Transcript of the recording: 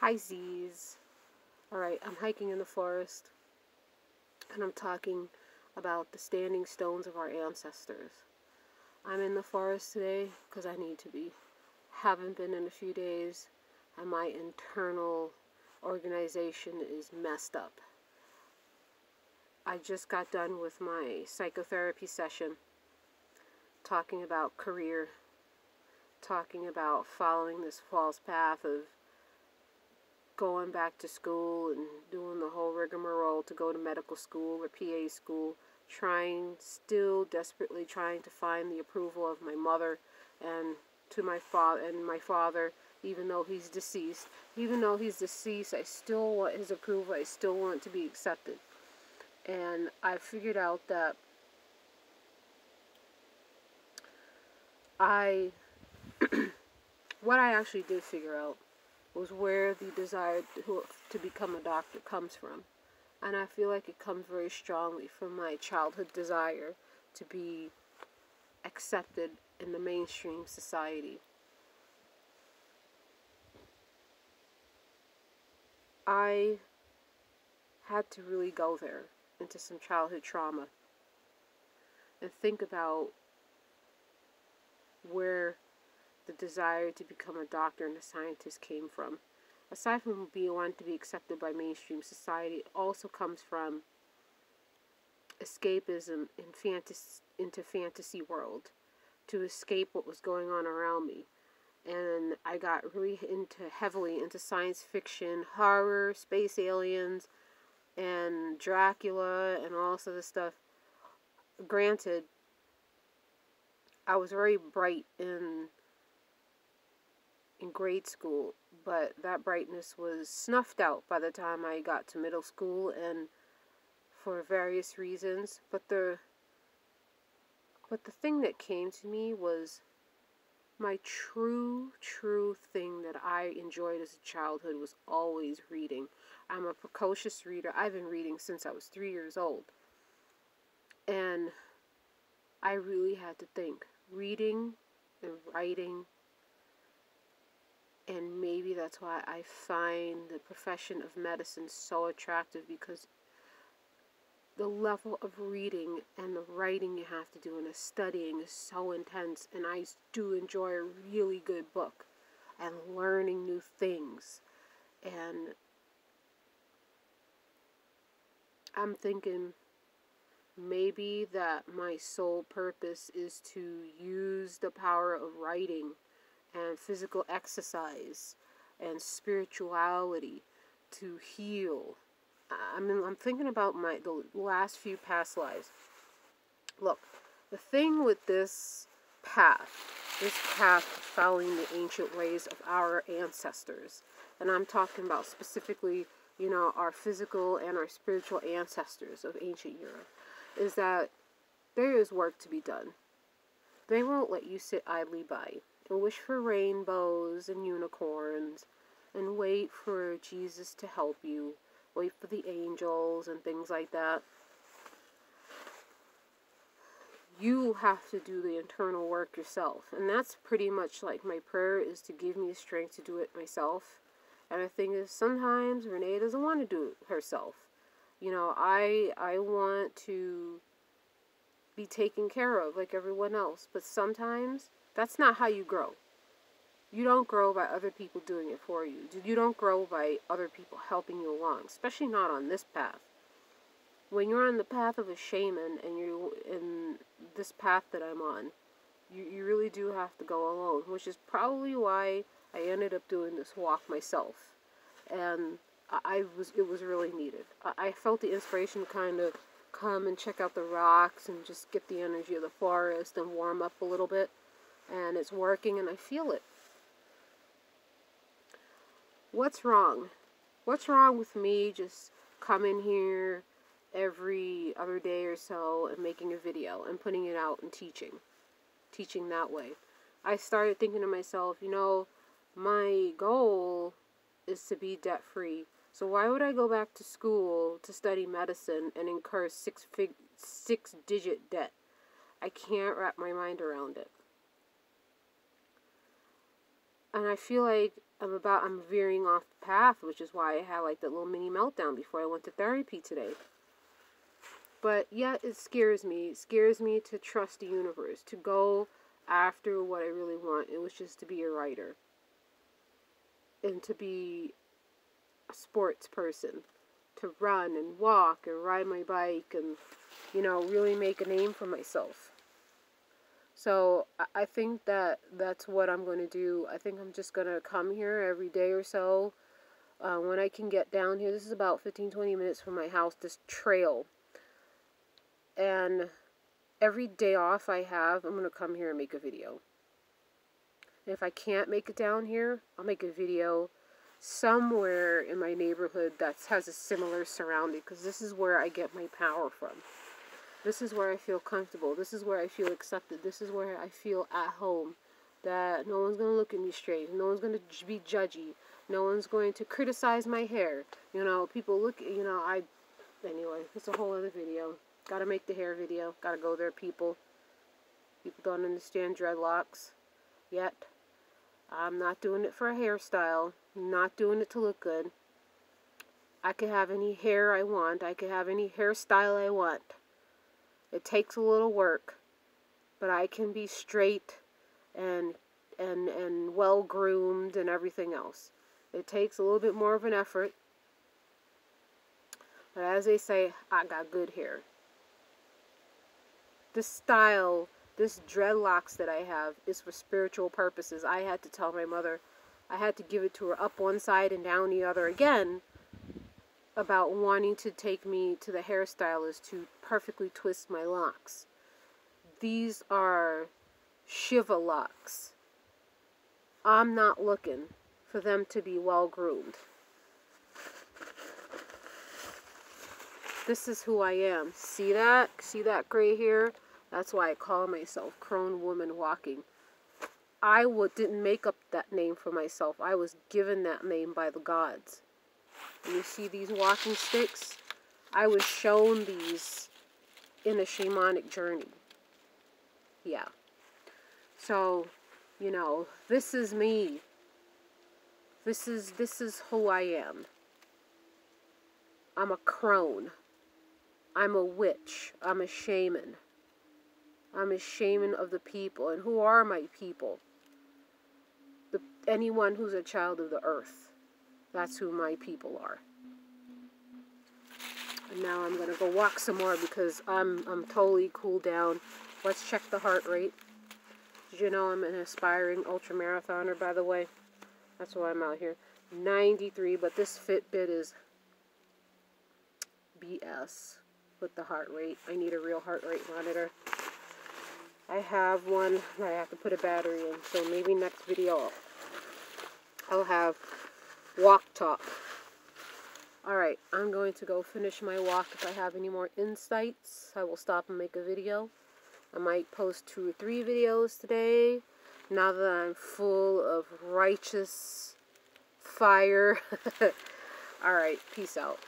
Hi Z's. Alright, I'm hiking in the forest and I'm talking about the standing stones of our ancestors. I'm in the forest today because I need to be. Haven't been in a few days and my internal organization is messed up. I just got done with my psychotherapy session talking about career, talking about following this false path of going back to school and doing the whole rigmarole to go to medical school or PA school, still desperately trying to find the approval of my mother and my father, even though he's deceased. I still want his approval. I still want to be accepted. And I figured out that what I actually did figure out was where the desire to become a doctor comes from. And I feel like it comes very strongly from my childhood desire to be accepted in the mainstream society. I had to really go there into some childhood trauma and think about where the desire to become a doctor and a scientist came from. Aside from wanting to be accepted by mainstream society, it also comes from escapism into fantasy world, to escape what was going on around me. And I got really heavily into science fiction, horror, space aliens, and Dracula, and all this other stuff. Granted, I was very bright in grade school, but that brightness was snuffed out by the time I got to middle school, and for various reasons. But the thing that came to me was my true thing that I enjoyed as a childhood was always reading. I'm a precocious reader. I've been reading since I was 3 years old. And I really had to think. Reading and writing. And maybe that's why I find the profession of medicine so attractive, because the level of reading and the writing you have to do and the studying is so intense. And I do enjoy a really good book and learning new things. And I'm thinking maybe that my sole purpose is to use the power of writing and physical exercise and spirituality to heal. I'm thinking about the last few past lives. Look, the thing with this path of following the ancient ways of our ancestors, and I'm talking about specifically, our physical and our spiritual ancestors of ancient Europe, is that there is work to be done. They won't let you sit idly by and wish for rainbows and unicorns and wait for Jesus to help you, wait for the angels and things like that. You have to do the internal work yourself. And that's pretty much like my prayer, is to give me the strength to do it myself. And the thing is, sometimes Renee doesn't want to do it herself. I want to be taken care of like everyone else. But sometimes that's not how you grow. You don't grow by other people doing it for you. You don't grow by other people helping you along, especially not on this path. When you're on the path of a shaman and you're in this path that I'm on, you really do have to go alone, which is probably why I ended up doing this walk myself. And it was really needed. I felt the inspiration to kind of come and check out the rocks and just get the energy of the forest and warm up a little bit. And it's working, and I feel it. What's wrong? What's wrong with me just coming here every other day or so and making a video and putting it out and teaching that way? I started thinking to myself, my goal is to be debt-free. So why would I go back to school to study medicine and incur six-digit debt? I can't wrap my mind around it. And I feel like I'm veering off the path, which is why I had like that little mini meltdown before I went to therapy today. But yeah, it scares me. It scares me to trust the universe, to go after what I really want, which is to be a writer and to be a sports person, to run and walk and ride my bike and, you know, really make a name for myself. So I think that's what I'm going to do. I think I'm just going to come here every day or so when I can get down here. This is about 15-20 minutes from my house, this trail. And every day off I have, I'm going to come here and make a video. And if I can't make it down here, I'll make a video somewhere in my neighborhood that has a similar surrounding, because this is where I get my power from. This is where I feel comfortable. This is where I feel accepted. This is where I feel at home. That no one's going to look at me strange. No one's going to be judgy. No one's going to criticize my hair. You know, people look, you know, anyway, it's a whole other video. Gotta make the hair video. Gotta go there, people. People don't understand dreadlocks yet. I'm not doing it for a hairstyle. I'm not doing it to look good. I can have any hair I want. I can have any hairstyle I want. It takes a little work, but I can be straight and well groomed and everything else. It takes a little bit more of an effort. But as they say, I got good hair. This style, this dreadlocks that I have is for spiritual purposes. I had to tell my mother, I had to give it to her up one side and down the other again about wanting to take me to the hairstylist to perfectly twist my locks. These are Shiva locks. I'm not looking for them to be well groomed. This is who I am. See that? See that gray hair? That's why I call myself Crone Woman Walking. I didn't make up that name for myself. I was given that name by the gods. And you see these walking sticks? I was shown these in a shamanic journey. Yeah. So, you know, this is me. This is who I am. I'm a crone. I'm a witch. I'm a shaman. I'm a shaman of the people. And who are my people? Anyone who's a child of the earth. That's who my people are. And now I'm going to go walk some more because I'm totally cooled down. Let's check the heart rate. Did you know I'm an aspiring ultramarathoner, by the way? That's why I'm out here. 93, but this Fitbit is BS with the heart rate. I need a real heart rate monitor. I have one that I have to put a battery in, so maybe next video I'll have walk talk. Alright, I'm going to go finish my walk. If I have any more insights, I will stop and make a video. I might post 2 or 3 videos today, now that I'm full of righteous fire. Alright, peace out.